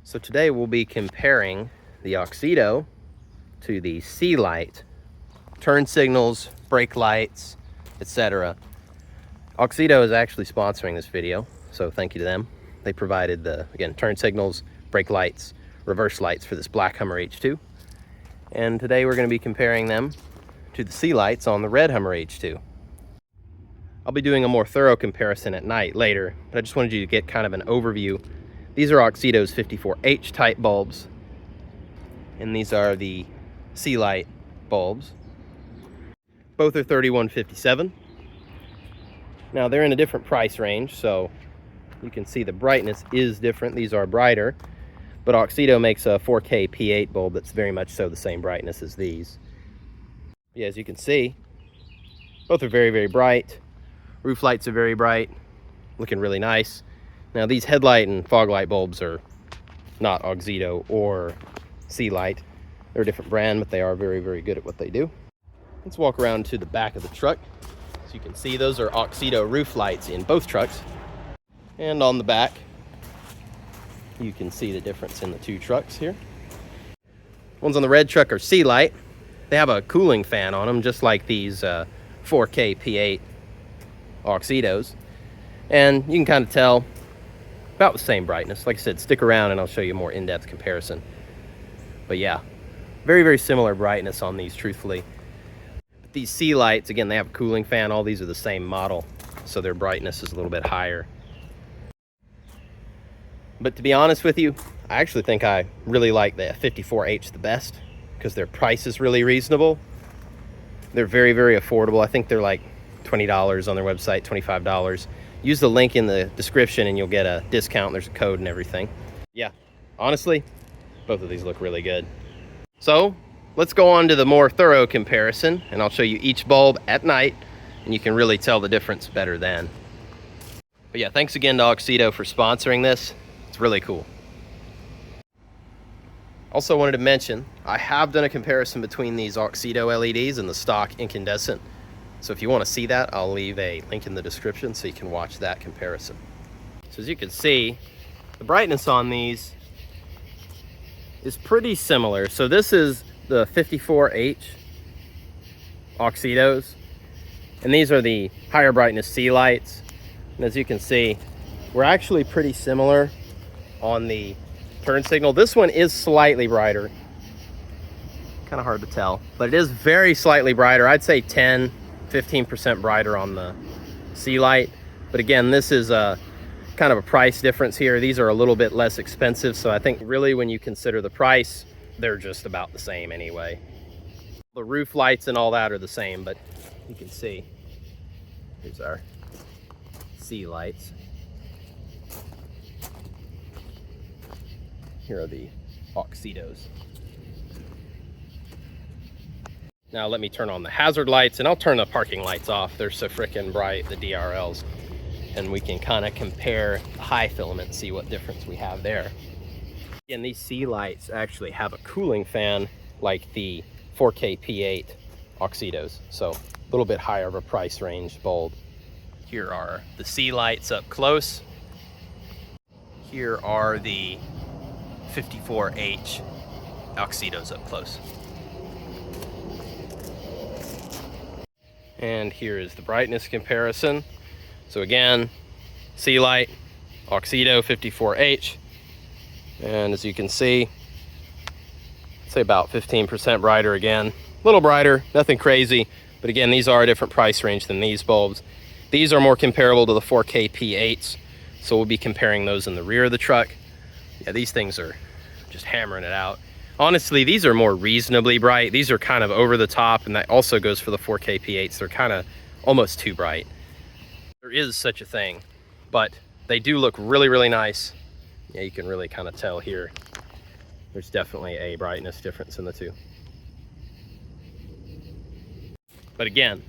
So today we'll be comparing the AUXITO to the Sealight turn signals, brake lights, etc. AUXITO is actually sponsoring this video, so thank you to them. They provided the, again, turn signals, brake lights, reverse lights for this black Hummer H2. And today we're going to be comparing them to the Sealights on the red Hummer H2. I'll be doing a more thorough comparison at night later, but I just wanted you to get kind of an overview. These are AUXITO's 54H type bulbs, and these are the Sealight bulbs. Both are 3157. Now they're in a different price range, so you can see the brightness is different. These are brighter, but AUXITO makes a 4K P8 bulb that's very much so the same brightness as these. Yeah, as you can see, both are very, very bright. Roof lights are very bright, looking really nice. Now these headlight and fog light bulbs are not AUXITO or Sealight. They're a different brand, but they are very, very good at what they do. Let's walk around to the back of the truck. So you can see those are AUXITO roof lights in both trucks. And on the back, you can see the difference in the two trucks here. Ones on the red truck are Sealight. They have a cooling fan on them, just like these 4K P8 AUXITOs. And you can kind of tell about the same brightness. Like I said, stick around and I'll show you a more in-depth comparison. But yeah, very, very similar brightness on these, truthfully. But these Sealights, again, they have a cooling fan. All these are the same model, so their brightness is a little bit higher. But to be honest with you, I actually think I really like the 54H the best because their price is really reasonable. They're very, very affordable. I think they're like $20 on their website, $25. Use the link in the description and you'll get a discount. There's a code and everything. Yeah, honestly, both of these look really good. So let's go on to the more thorough comparison, and I'll show you each bulb at night, and you can really tell the difference better then. But yeah, thanks again to AUXITO for sponsoring this. It's really cool. Also wanted to mention, I have done a comparison between these AUXITO LEDs and the stock incandescent. So if you want to see that, I'll leave a link in the description so you can watch that comparison. So as you can see, the brightness on these is pretty similar. So this is the 54H AUXITOs, and these are the higher brightness Sealights. And as you can see, we're actually pretty similar on the turn signal. This one is slightly brighter. Kind of hard to tell, but it is very slightly brighter. I'd say 10–15% brighter on the Sealight. But again, this is a kind of a price difference here. These are a little bit less expensive, so I think really when you consider the price, they're just about the same anyway. The roof lights and all that are the same, but you can see, here's our Sealights. Here are the AUXITOs. Now let me turn on the hazard lights, and I'll turn the parking lights off. They're so freaking bright, the DRLs. And we can kind of compare the high filament, see what difference we have there. And these Sealights actually have a cooling fan like the 4K P8 AUXITOs. So a little bit higher of a price range bulb. Here are the Sealights up close. Here are the 54H AUXITOs up close. And here is the brightness comparison. So again, Sealight, AUXITO 54H. And as you can see, say about 15% brighter again. A little brighter, nothing crazy. But again, these are a different price range than these bulbs. These are more comparable to the 4K P8s. So we'll be comparing those in the rear of the truck. Yeah, these things are just hammering it out. Honestly, these are more reasonably bright. These are kind of over the top, and that also goes for the 4K P8s. They're kind of almost too bright. There is such a thing, but they do look really, really nice. Yeah, you can really kind of tell here. There's definitely a brightness difference in the two. But again,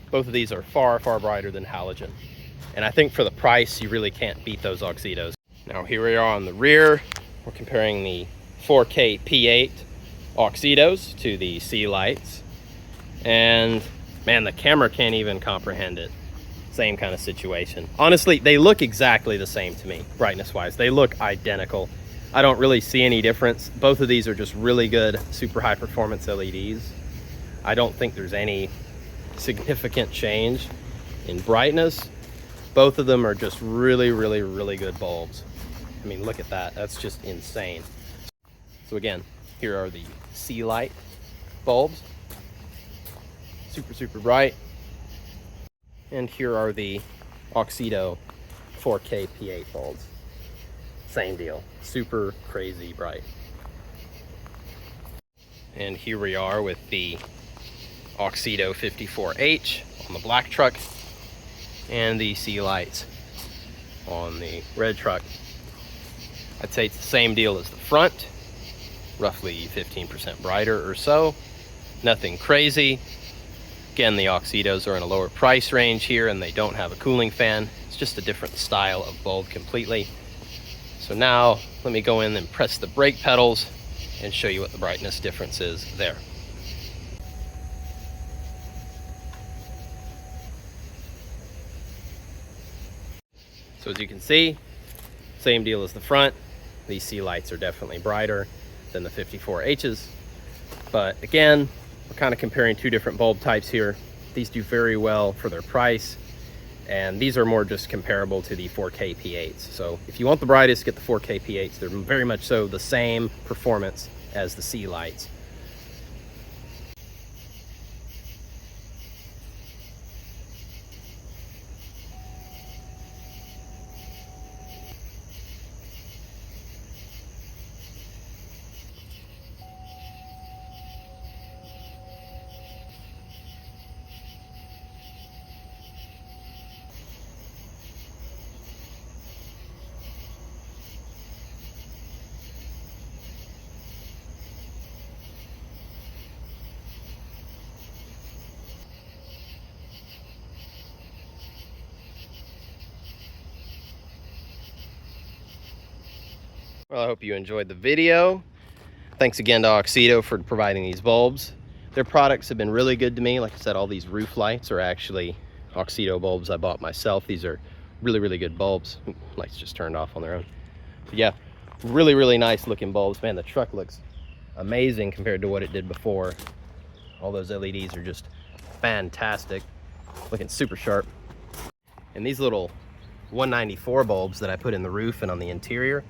both of these are far, far brighter than halogen. And I think for the price, you really can't beat those AUXITOs. Now here we are on the rear. We're comparing the 4K P8 AUXITOs to the Sealights. And man, the camera can't even comprehend it. Same kind of situation. Honestly, they look exactly the same to me, brightness wise. They look identical. I don't really see any difference. Both of these are just really good, super high performance LEDs. I don't think there's any significant change in brightness. Both of them are just really, really, really good bulbs. I mean, look at that. That's just insane. So again, here are the Sealight bulbs. Super, super bright. And here are the AUXITO 4K P8 bulbs. Same deal, super crazy bright. And here we are with the AUXITO 54H on the black truck and the Sealights on the red truck. I'd say it's the same deal as the front, roughly 15% brighter or so. Nothing crazy. Again, the AUXITOs are in a lower price range here and they don't have a cooling fan. It's just a different style of bulb completely. So now let me go in and press the brake pedals and show you what the brightness difference is there. So as you can see, same deal as the front. These Sealights are definitely brighter than the 54Hs. But again, we're kind of comparing two different bulb types here. These do very well for their price, and these are more just comparable to the 4K P8s. So if you want the brightest, get the 4K P8s. They're very much so the same performance as the Sealights. Well, I hope you enjoyed the video. Thanks again to AUXITO for providing these bulbs. Their products have been really good to me. Like I said, all these roof lights are actually AUXITO bulbs I bought myself. These are really, really good bulbs. Lights just turned off on their own. But yeah, really, really nice looking bulbs. Man, the truck looks amazing compared to what it did before. All those LEDs are just fantastic. Looking super sharp. And these little 194 bulbs that I put in the roof and on the interior,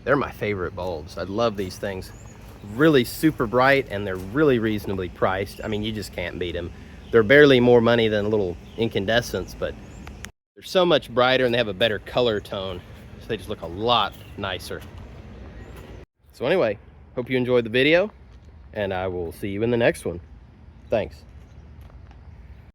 they're my favorite bulbs. I love these things. Really super bright, and they're really reasonably priced. I mean, you just can't beat them. They're barely more money than a little incandescents, but they're so much brighter and they have a better color tone. So they just look a lot nicer. So anyway, hope you enjoyed the video, and I will see you in the next one. Thanks.